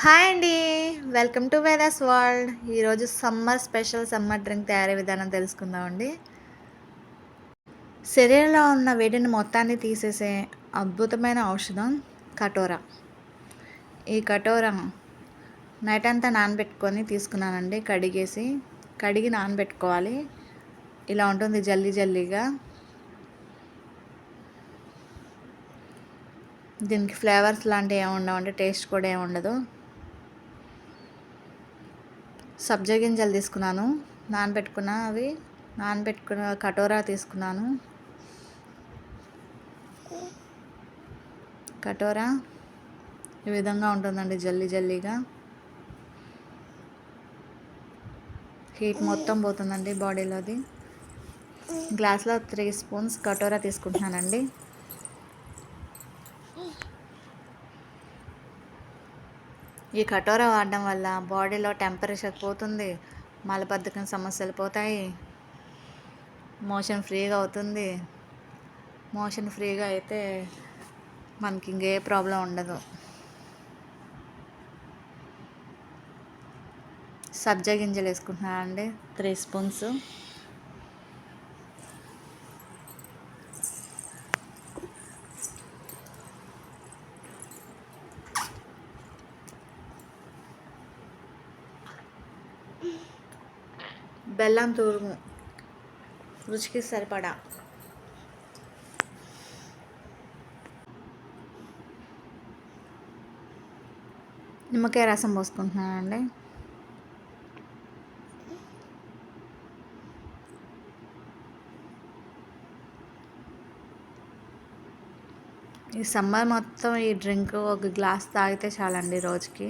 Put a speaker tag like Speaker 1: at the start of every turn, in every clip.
Speaker 1: Hi అండి. Welcome to Vedas world. ఈరోజు summer special summer drink తయారీ విధానం తెలుసుకుందామండి. శరీరంలో ఉన్న వేడిని మొత్తాన్ని తీసేసే అద్భుతమైన ఔషధం కటోరా. ఈ కటోరా నైట్ అంతా నానబెట్టుకొని తీసుకున్నానండి. కడిగి నానబెట్టుకోవాలి. ఇలా ఉంటుంది జల్లీ జల్లీగా. దీనికి ఫ్లేవర్స్ లాంటివి ఏమి ఉండవండి, టేస్ట్ కూడా ఏమి ఉండదు. సబ్జా గింజలు తీసుకున్నాను, నానబెట్టుకున్న కటోరా తీసుకున్నాను. కటోరా ఈ విధంగా ఉంటుందండి, జల్లీ జల్లీగా. హీట్ మొత్తం పోతుందండి బాడీలోది. గ్లాస్లో 3 స్పూన్స్ కటోరా తీసుకుంటున్నానండి. ఈ కటోరా వాడడం వల్ల బాడీలో టెంపరేచర్ పోతుంది, మలబద్ధకం సమస్యలు పోతాయి, మోషన్ ఫ్రీగా అవుతుంది. మోషన్ ఫ్రీగా అయితే మనకి ఇంకే ప్రాబ్లం ఉండదు. సబ్జా గింజలు వేసుకుంటున్నానండి 3 స్పూన్స్. బెల్లం తురుము రుచికి సరిపడా. నిమ్మకాయ రసం పోసుకుంటున్నానండి. ఈ సమ్మర్ మొత్తం ఈ డ్రింక్ ఒక గ్లాస్ తాగితే చాలండి రోజుకి.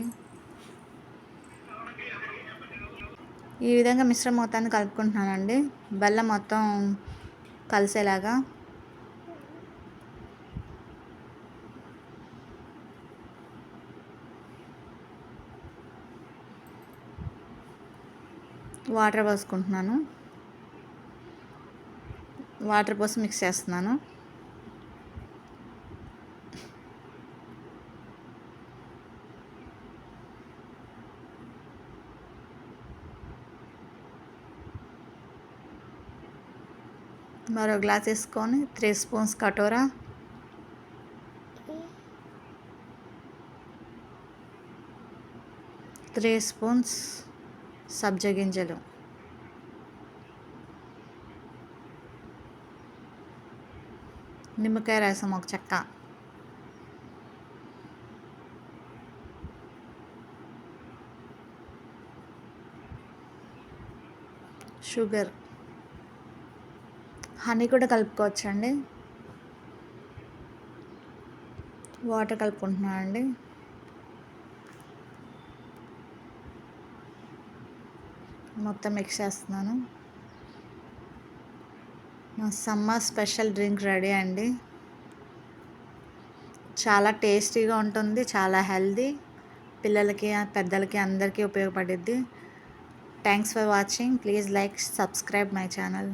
Speaker 1: ఈ విధంగా మిశ్రమం మొత్తాన్ని కలుపుకుంటున్నానండి, బెల్లం మొత్తం కలిసేలాగా. వాటర్ పోసుకుంటున్నాను. వాటర్ పోసి మిక్స్ చేస్తున్నాను. మరో గ్లాస్ వేసుకొని 3 స్పూన్స్ కటోరా, 3 స్పూన్స్ సబ్జా గింజలు, నిమ్మకాయ రసం ఒక చెక్క, షుగర్, హనీ కూడా కలుపుకోవచ్చండి. వాటర్ కలుపుకుంటున్నానండి. మొత్తం మిక్స్ చేస్తున్నాను. మా సమ్మర్ స్పెషల్ డ్రింక్ రెడీ అండి. చాలా టేస్టీగా ఉంటుంది, చాలా హెల్దీ. పిల్లలకి పెద్దలకి అందరికీ ఉపయోగపడుద్ది. Thanks for watching. Please like, subscribe my channel.